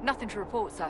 Nothing to report, sir.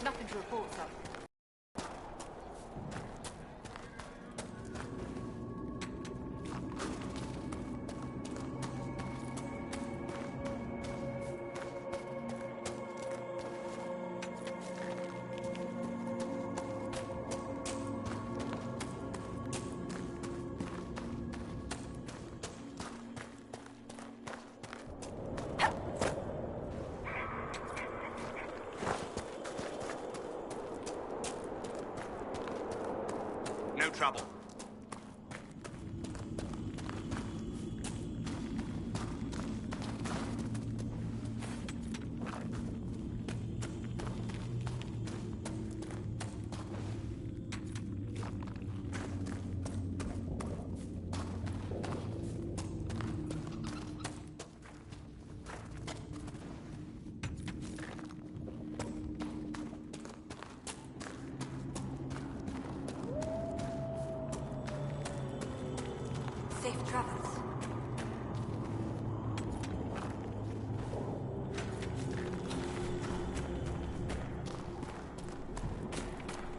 Nothing to report, sir. No trouble. Safe travels.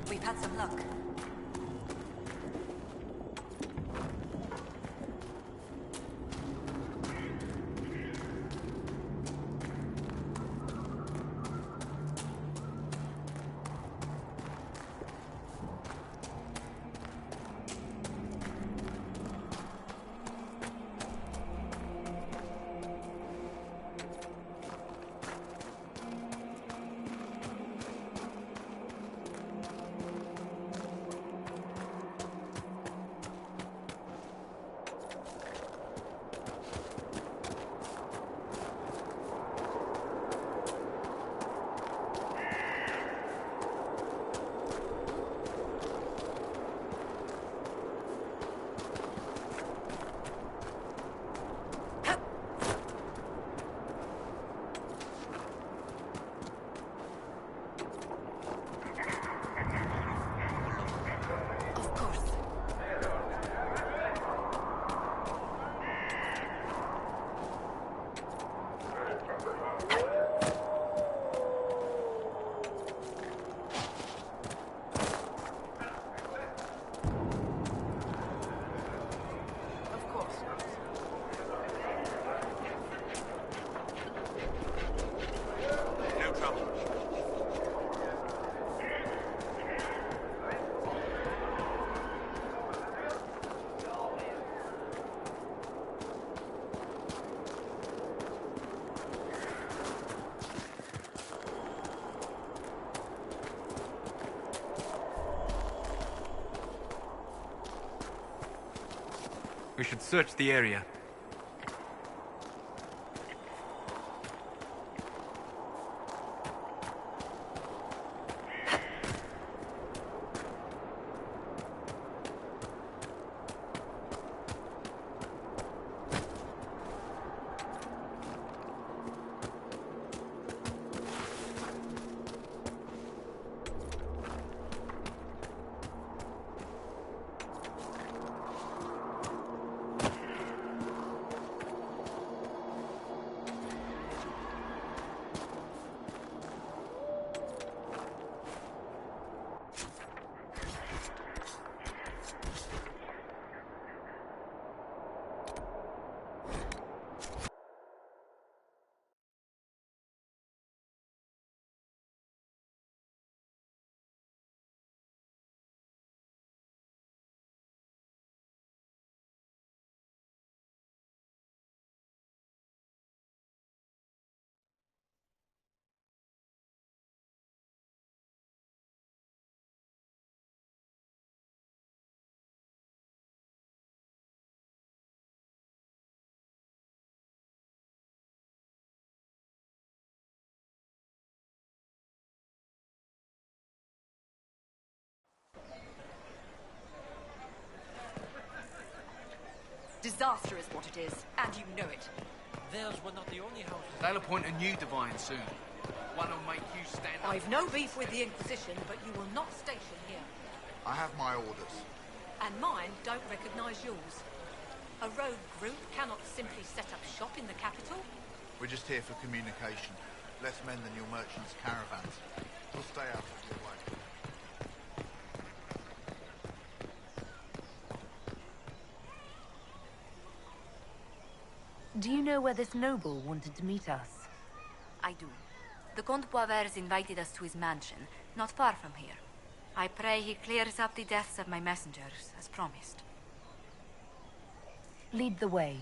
We've had some luck. We should search the area. Disaster is what it is, and you know it. Theirs were not the only houses. They'll appoint a new divine soon. One will make you stand up. I've no beef with the Inquisition, but you will not station here. I have my orders. And mine don't recognise yours. A rogue group cannot simply set up shop in the capital. We're just here for communication. Less men than your merchants' caravans. We'll stay out of your way. Do you know where this noble wanted to meet us? I do. The Comte Boisvert's invited us to his mansion, not far from here. I pray he clears up the deaths of my messengers, as promised. Lead the way.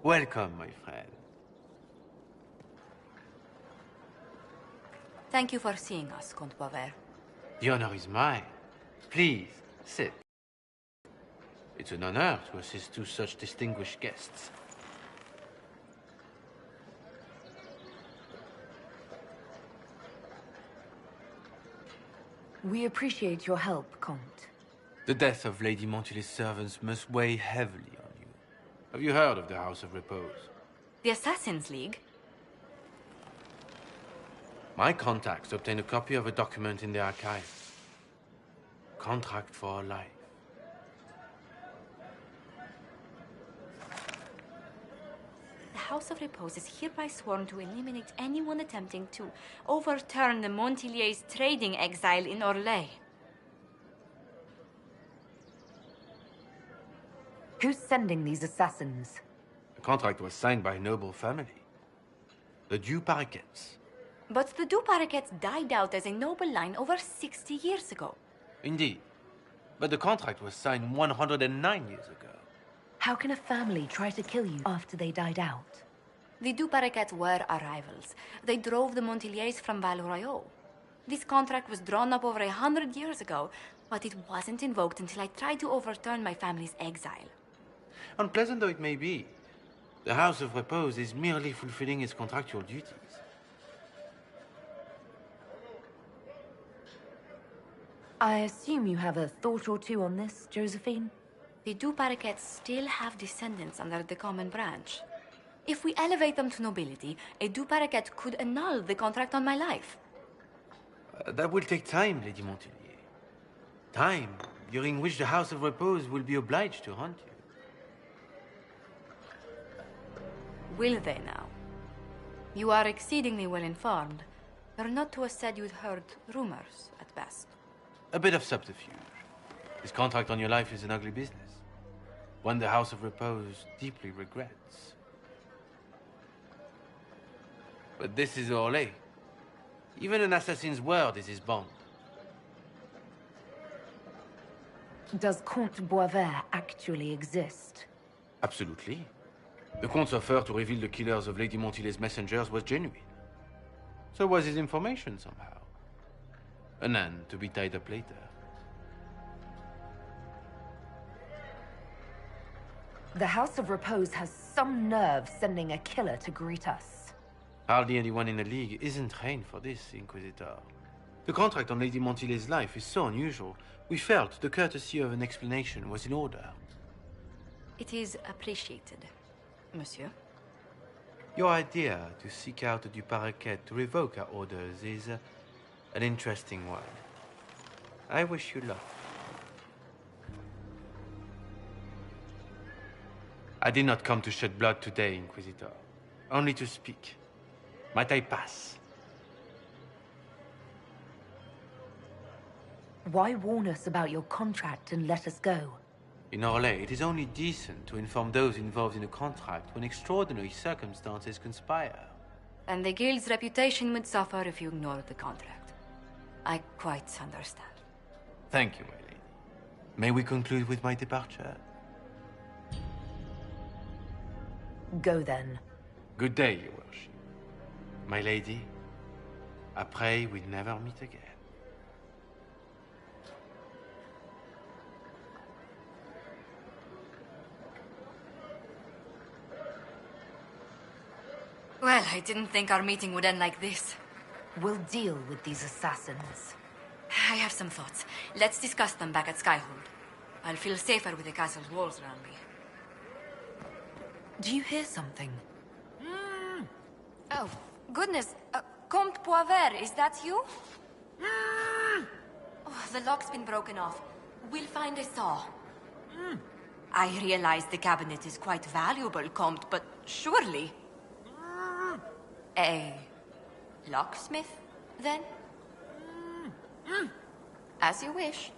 Welcome, my friend. Thank you for seeing us, Comte Boisvert. The honor is mine. Please, sit. It's an honor to assist two such distinguished guests. We appreciate your help, Comte. The death of Lady Montily's servants must weigh heavily on you. Have you heard of the House of Repose? The Assassin's League? My contacts obtained a copy of a document in the archives. Contract for life. The House of Repose is hereby sworn to eliminate anyone attempting to overturn the Montiliers' trading exile in Orlais. Who's sending these assassins? The contract was signed by a noble family. The Du Paraquets. But the Du Paraquets died out as a noble line over 60 years ago. Indeed. But the contract was signed 109 years ago. How can a family try to kill you after they died out? The Du Paraquets were our rivals. They drove the Montiliers from Val Royaux. This contract was drawn up over 100 years ago, but it wasn't invoked until I tried to overturn my family's exile. Unpleasant though it may be, the House of Repose is merely fulfilling its contractual duties. I assume you have a thought or two on this, Josephine? The Du Paraquets still have descendants under the common branch. If we elevate them to nobility, a Du Paraquet could annul the contract on my life. That will take time, Lady Montilier. Time during which the House of Repose will be obliged to hunt you. Will they now? You are exceedingly well informed. You're not to have said you'd heard rumors, at best. A bit of subterfuge. This contract on your life is an ugly business. One the House of Repose deeply regrets. But this is Orlais. Even an assassin's word is his bond. Does Comte Boisvert actually exist? Absolutely. The Comte's offer to reveal the killers of Lady Montilet's messengers was genuine. So was his information somehow. An end to be tied up later. The House of Repose has some nerve sending a killer to greet us. Hardly anyone in the League isn't trained for this, Inquisitor. The contract on Lady Montilet's life is so unusual, we felt the courtesy of an explanation was in order. It is appreciated, monsieur. Your idea to seek out Du Paraquet to revoke our orders is an interesting one. I wish you luck. I did not come to shed blood today, Inquisitor. Only to speak. Might I pass? Why warn us about your contract and let us go? In Orlais, it is only decent to inform those involved in a contract when extraordinary circumstances conspire. And the guild's reputation would suffer if you ignored the contract. I quite understand. Thank you, my lady. May we conclude with my departure? Go then. Good day, your worship. My lady, I pray we never meet again. Well, I didn't think our meeting would end like this. We'll deal with these assassins. I have some thoughts. Let's discuss them back at Skyhold. I'll feel safer with the castle's walls around me. Do you hear something? Oh, goodness. Comte Boisvert, is that you? Oh, the lock's been broken off. We'll find a saw. I realize the cabinet is quite valuable, Comte, but surely... A locksmith, then? As you wish.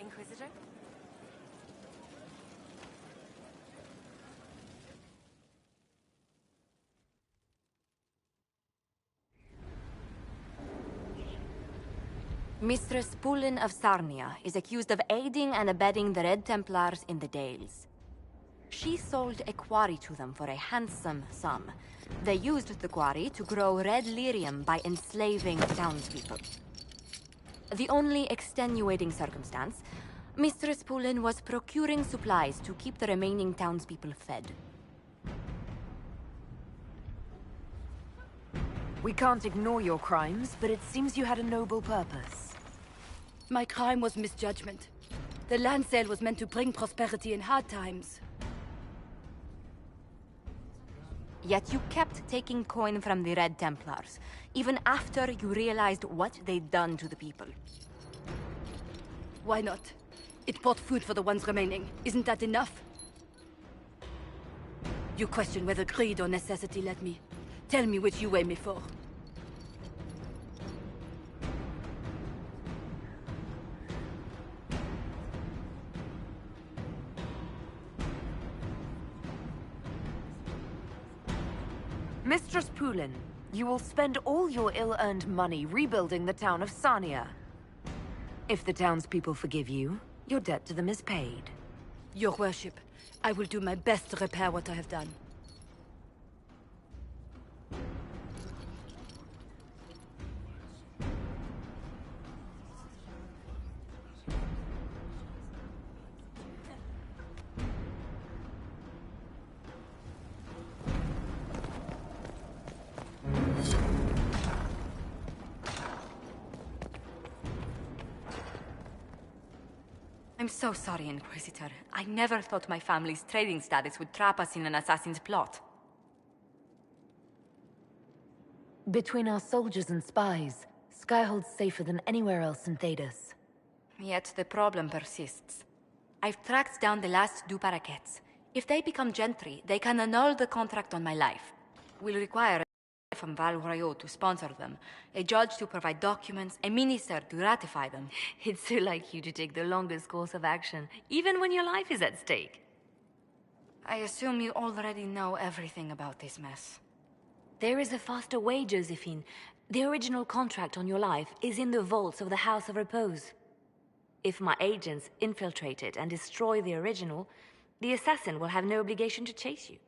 Inquisitor? Mistress Poulin of Sarnia is accused of aiding and abetting the Red Templars in the Dales. She sold a quarry to them for a handsome sum. They used the quarry to grow red lyrium by enslaving townspeople. The only extenuating circumstance, Mistress Poulin was procuring supplies to keep the remaining townspeople fed. We can't ignore your crimes, but it seems you had a noble purpose. My crime was misjudgment. The land sale was meant to bring prosperity in hard times. Yet you kept taking coin from the Red Templars, even after you realized what they'd done to the people. Why not? It bought food for the ones remaining. Isn't that enough? You question whether greed or necessity led me. Tell me which you weigh me for. Mistress Poulin, you will spend all your ill-earned money rebuilding the town of Sarnia. If the townspeople forgive you, your debt to them is paid. Your worship, I will do my best to repair what I have done. I'm so sorry, Inquisitor. I never thought my family's trading status would trap us in an assassin's plot. Between our soldiers and spies, Skyhold's safer than anywhere else in Thedas. Yet the problem persists. I've tracked down the last two parakeets. If they become gentry, they can annul the contract on my life. We'll require a from Val Royaux to sponsor them, a judge to provide documents, a minister to ratify them. It's so like you to take the longest course of action, even when your life is at stake. I assume you already know everything about this mess. There is a faster way, Josephine. The original contract on your life is in the vaults of the House of Repose. If my agents infiltrate it and destroy the original, the assassin will have no obligation to chase you.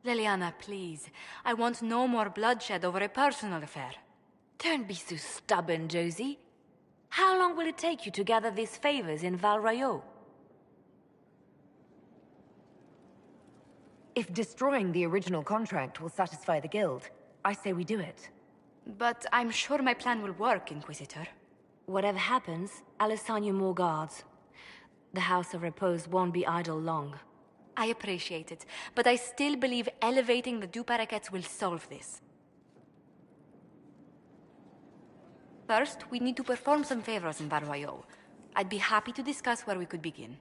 Liliana, please. I want no more bloodshed over a personal affair. Don't be so stubborn, Josie. How long will it take you to gather these favors in Val Royaux? If destroying the original contract will satisfy the Guild, I say we do it. But I'm sure my plan will work, Inquisitor. Whatever happens, I'll assign you more guards. The House of Repose won't be idle long. I appreciate it, but I still believe elevating the two parakeets will solve this. First, we need to perform some favors in Val Royaux. I'd be happy to discuss where we could begin.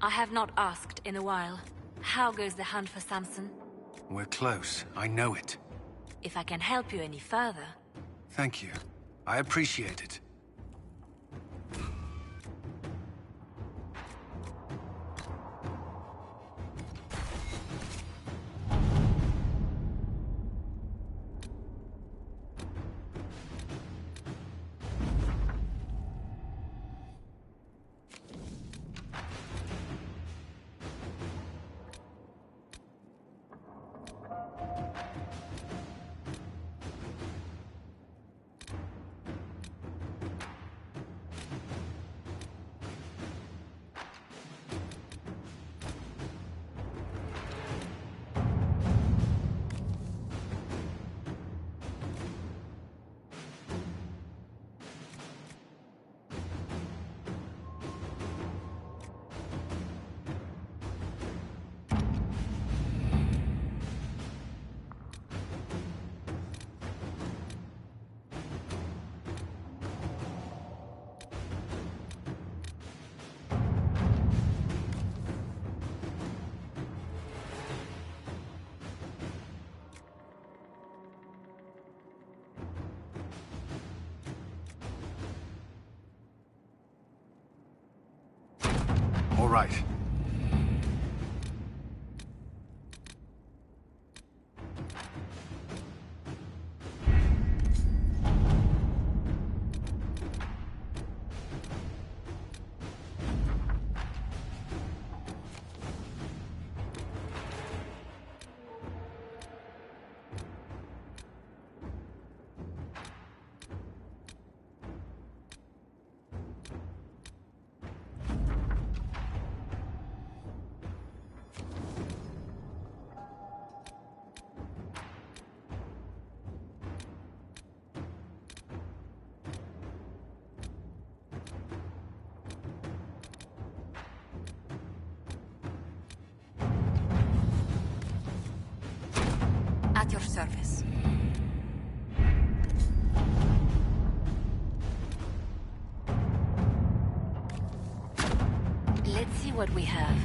I have not asked in a while. How goes the hunt for Samson? We're close. I know it. If I can help you any further... Thank you. I appreciate it. All right. your service. Let's see what we have.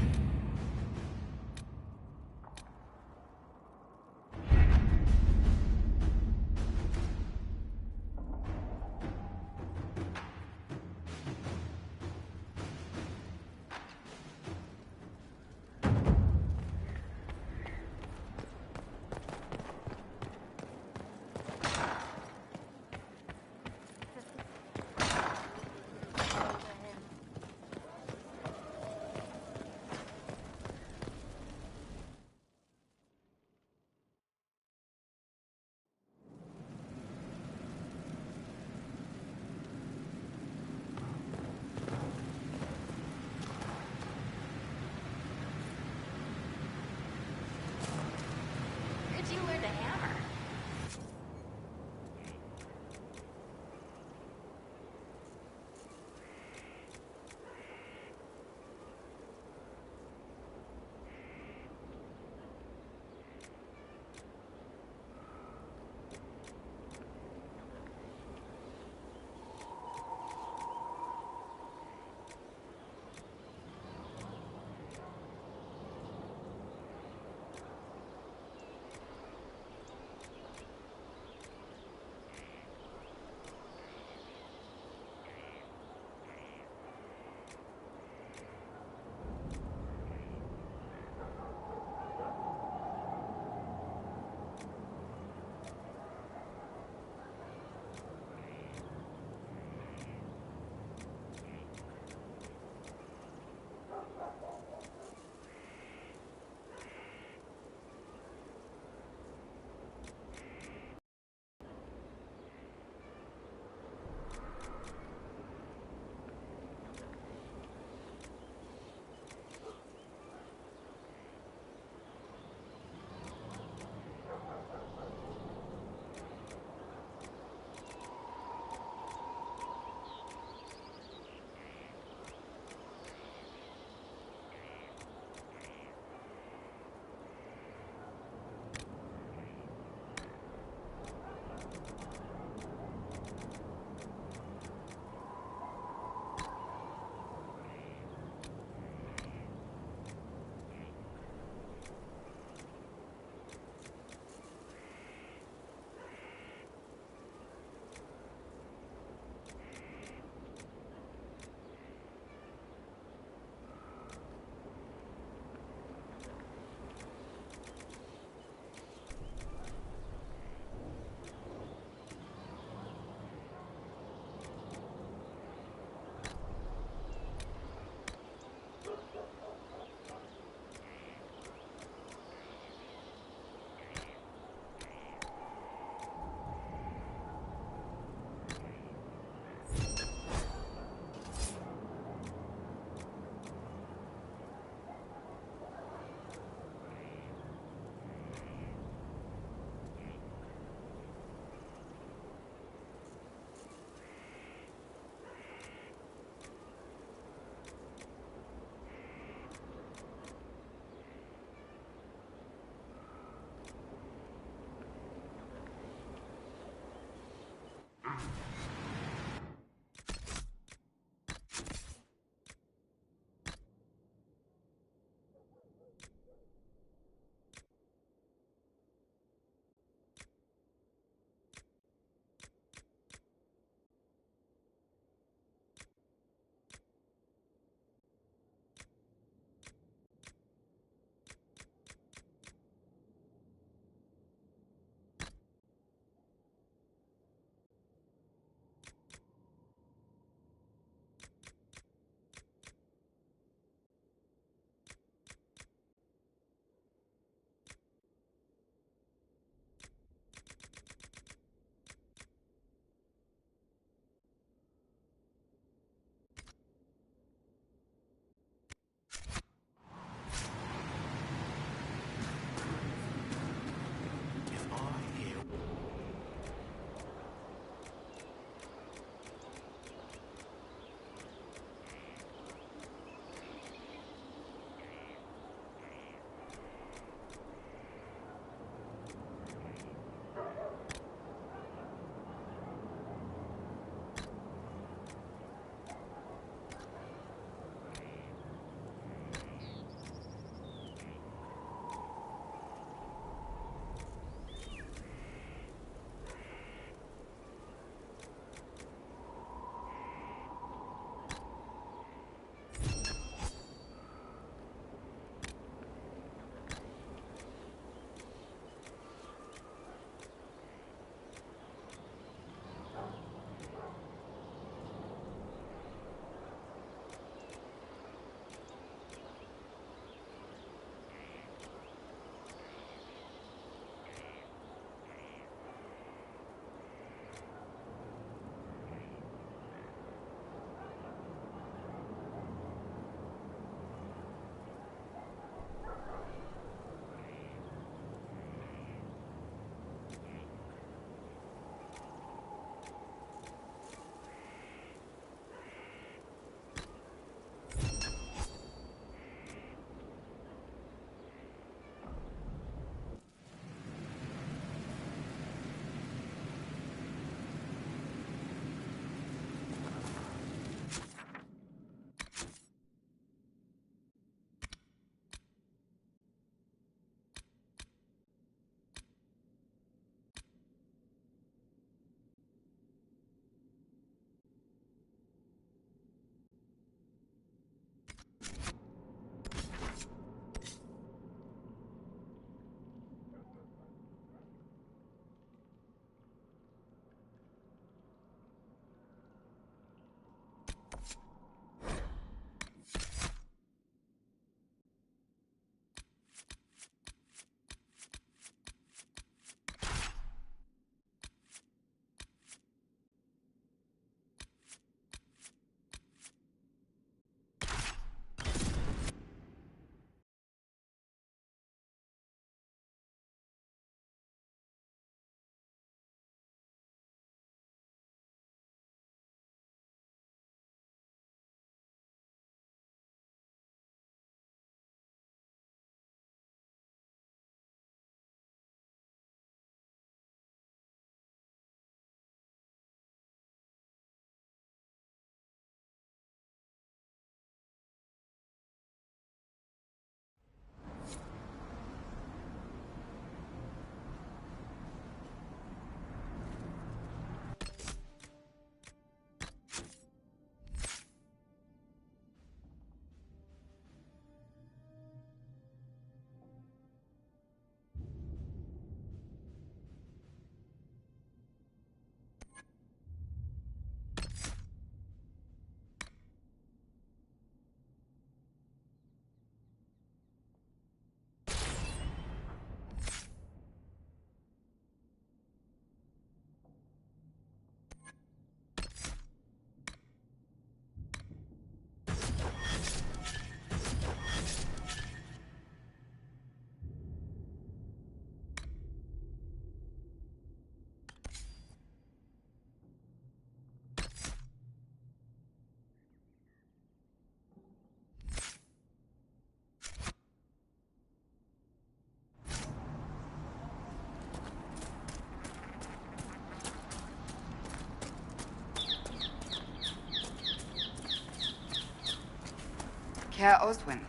Care Oswin.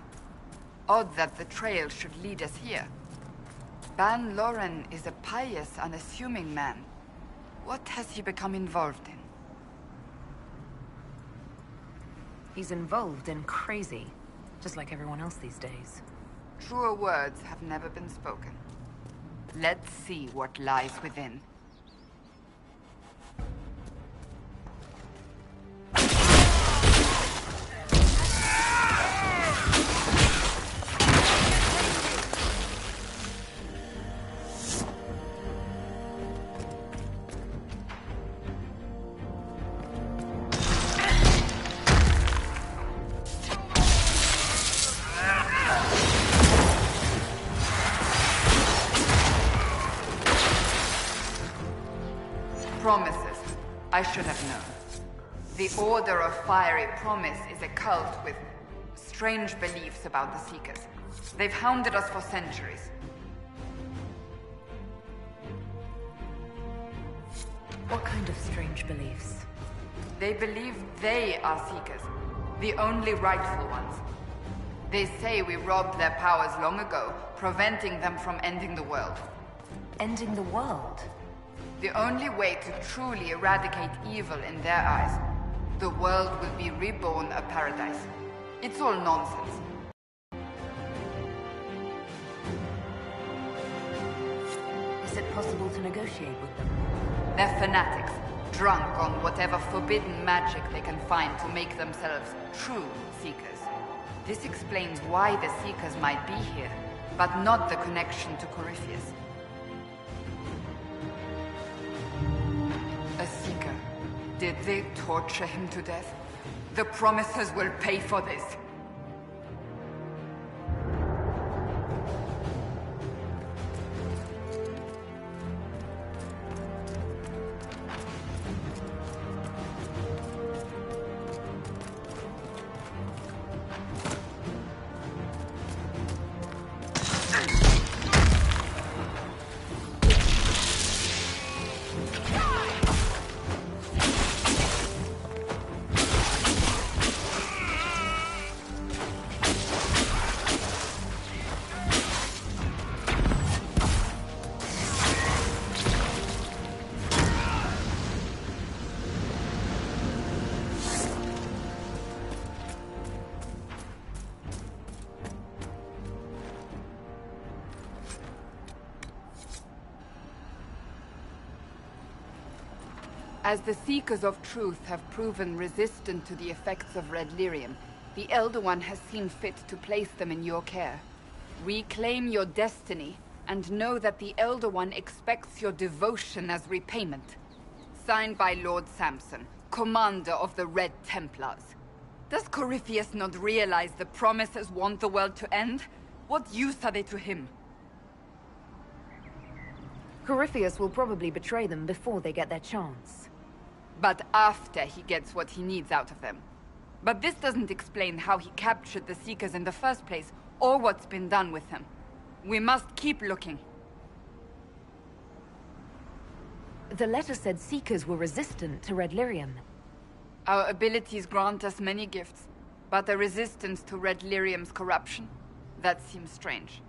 Odd that the trail should lead us here. Ban Loren is a pious, unassuming man. What has he become involved in? He's involved in crazy, just like everyone else these days. Truer words have never been spoken. Let's see what lies within. Promises. I should have known. The Order of Fiery Promise is a cult with strange beliefs about the Seekers. They've hounded us for centuries. What kind of strange beliefs? They believe they are Seekers, the only rightful ones. They say we robbed their powers long ago, preventing them from ending the world. Ending the world? The only way to truly eradicate evil in their eyes, the world will be reborn a paradise. It's all nonsense. Is it possible to negotiate with them? They're fanatics, drunk on whatever forbidden magic they can find to make themselves true Seekers. This explains why the Seekers might be here, but not the connection to Corypheus. A Seeker. Did they torture him to death? The Promisers will pay for this. As the Seekers of Truth have proven resistant to the effects of Red Lyrium, the Elder One has seen fit to place them in your care. Reclaim your destiny, and know that the Elder One expects your devotion as repayment. Signed by Lord Samson, Commander of the Red Templars. Does Corypheus not realize the Promisers want the world to end? What use are they to him? Corypheus will probably betray them before they get their chance. But after he gets what he needs out of them. But this doesn't explain how he captured the Seekers in the first place, or what's been done with them. We must keep looking. The letter said Seekers were resistant to Red Lyrium. Our abilities grant us many gifts, but a resistance to Red Lyrium's corruption? That seems strange.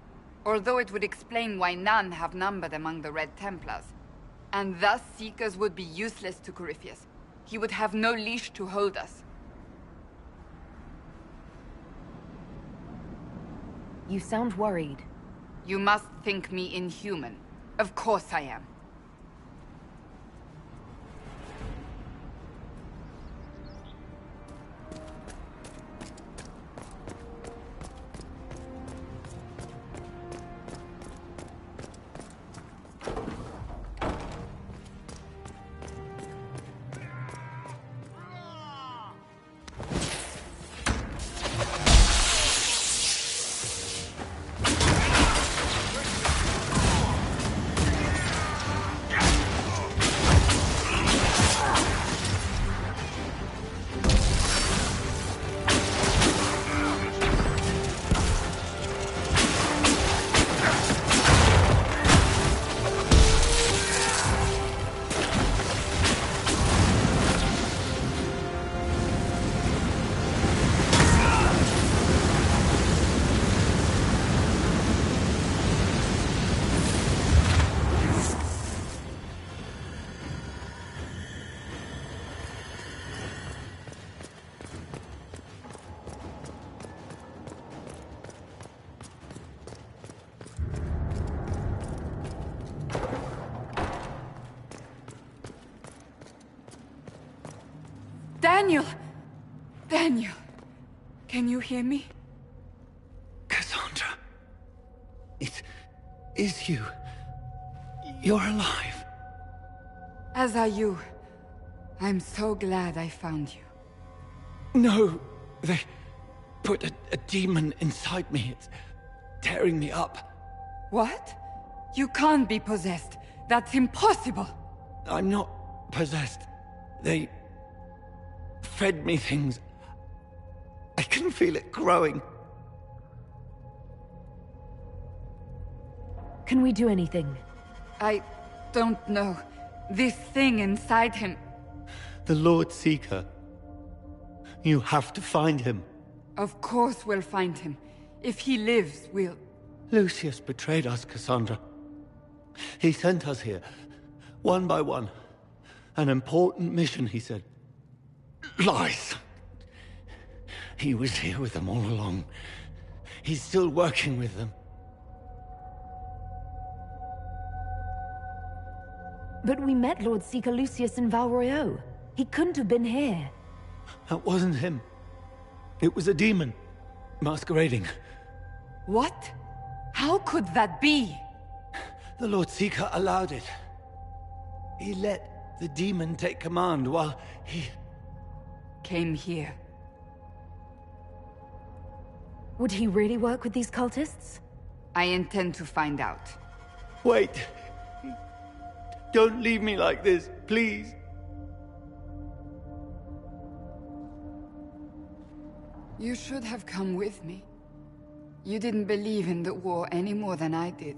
Although it would explain why none have numbered among the Red Templars. And thus Seekers would be useless to Corypheus. He would have no leash to hold us. You sound worried. You must think me inhuman. Of course I am. Daniel! Daniel! Can you hear me? Cassandra. It is you. You're alive. As are you. I'm so glad I found you. No, they put a demon inside me. It's tearing me up. What? You can't be possessed. That's impossible. I'm not possessed. They fed me things. I can feel it growing. Can we do anything? I don't know. This thing inside him... The Lord Seeker. You have to find him. Of course we'll find him. If he lives, we'll... Lucius betrayed us, Cassandra. He sent us here, one by one. An important mission, he said. Lies! He was here with them all along. He's still working with them. But we met Lord Seeker Lucius in Val Royeaux. He couldn't have been here. That wasn't him. It was a demon, masquerading. What? How could that be? The Lord Seeker allowed it. He let the demon take command while he... came here. Would he really work with these cultists? I intend to find out. Wait! Don't leave me like this, please! You should have come with me. You didn't believe in the war any more than I did.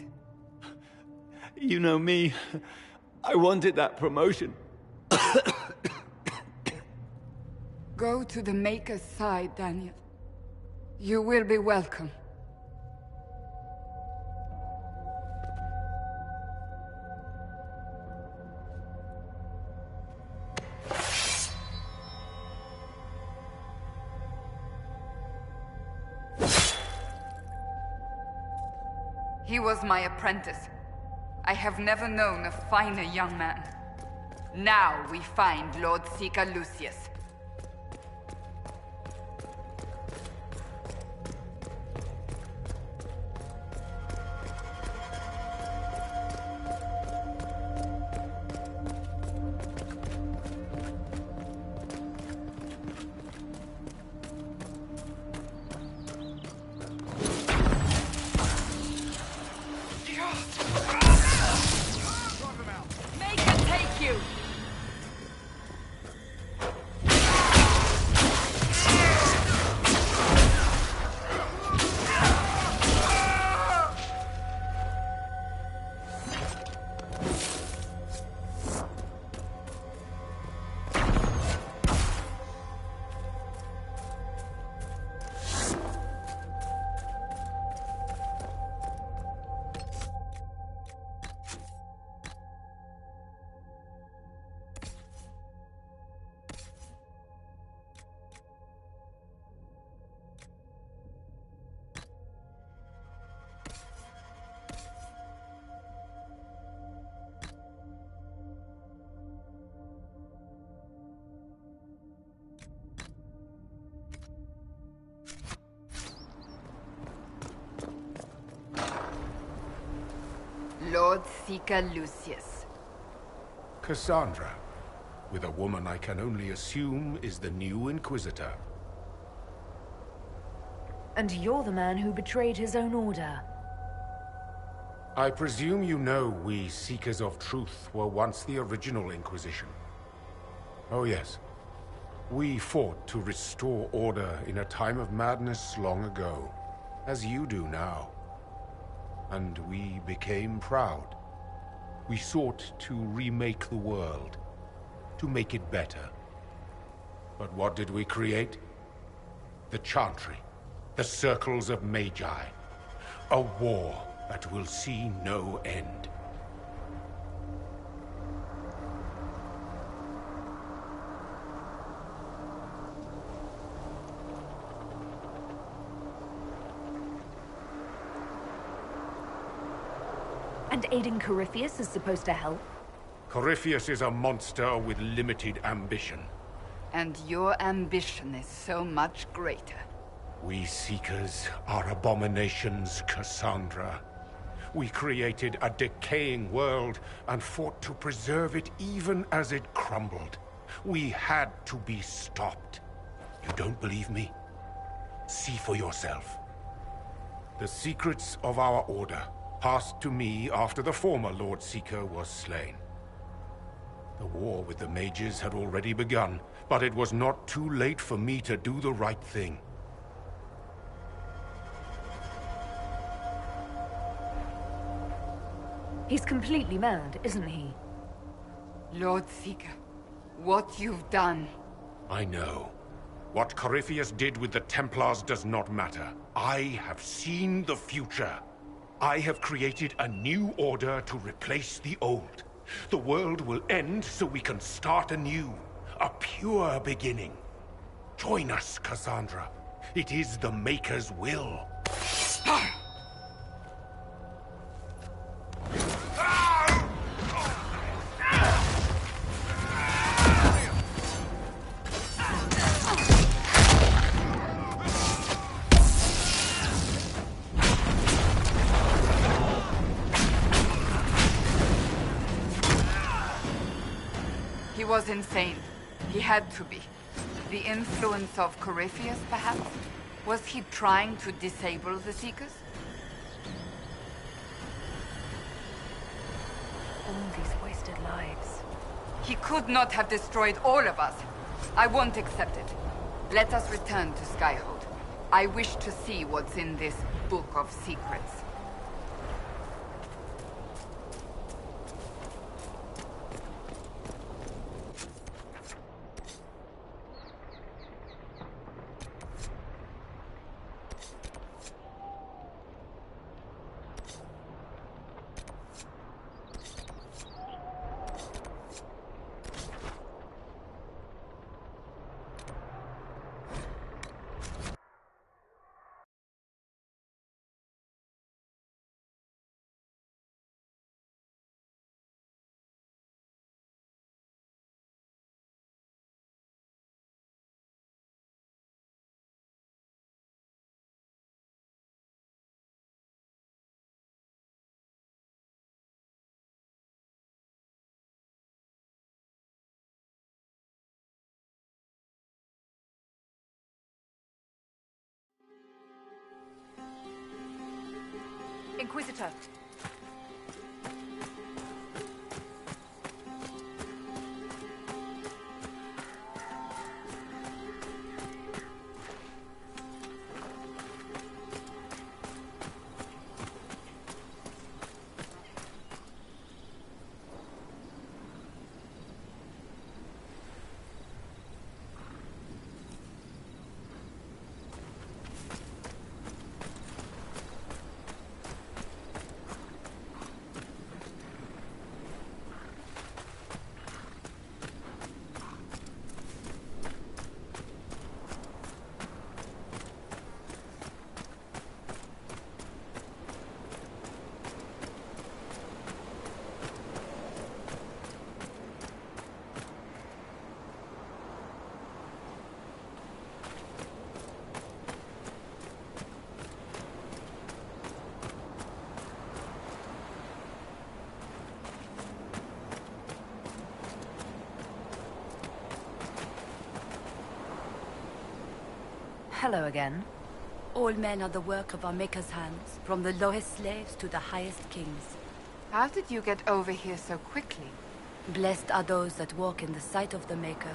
You know me. I wanted that promotion. Go to the Maker's side, Daniel. You will be welcome. He was my apprentice. I have never known a finer young man. Now we find Lord Seeker Lucius. Lord Seeker Lucius. Cassandra, with a woman I can only assume is the new Inquisitor. And you're the man who betrayed his own order. I presume you know we Seekers of Truth were once the original Inquisition. Oh yes. We fought to restore order in a time of madness long ago, as you do now. And we became proud. We sought to remake the world, to make it better. But what did we create? The Chantry, the Circles of Magi. A war that will see no end. And aiding Corypheus is supposed to help? Corypheus is a monster with limited ambition. And your ambition is so much greater. We Seekers are abominations, Cassandra. We created a decaying world and fought to preserve it even as it crumbled. We had to be stopped. You don't believe me? See for yourself. The secrets of our order passed to me after the former Lord Seeker was slain. The war with the mages had already begun, but it was not too late for me to do the right thing. He's completely mad, isn't he? Lord Seeker, what you've done... I know. What Corypheus did with the Templars does not matter. I have seen the future. I have created a new order to replace the old. The world will end so we can start anew. A pure beginning. Join us, Cassandra. It is the Maker's will. He was insane. He had to be. The influence of Corypheus, perhaps? Was he trying to disable the Seekers? All these wasted lives. He could not have destroyed all of us. I won't accept it. Let us return to Skyhold. I wish to see what's in this Book of Secrets. Inquisitor. Hello again. All men are the work of our Maker's hands, from the lowest slaves to the highest kings. How did you get over here so quickly? Blessed are those that walk in the sight of the Maker.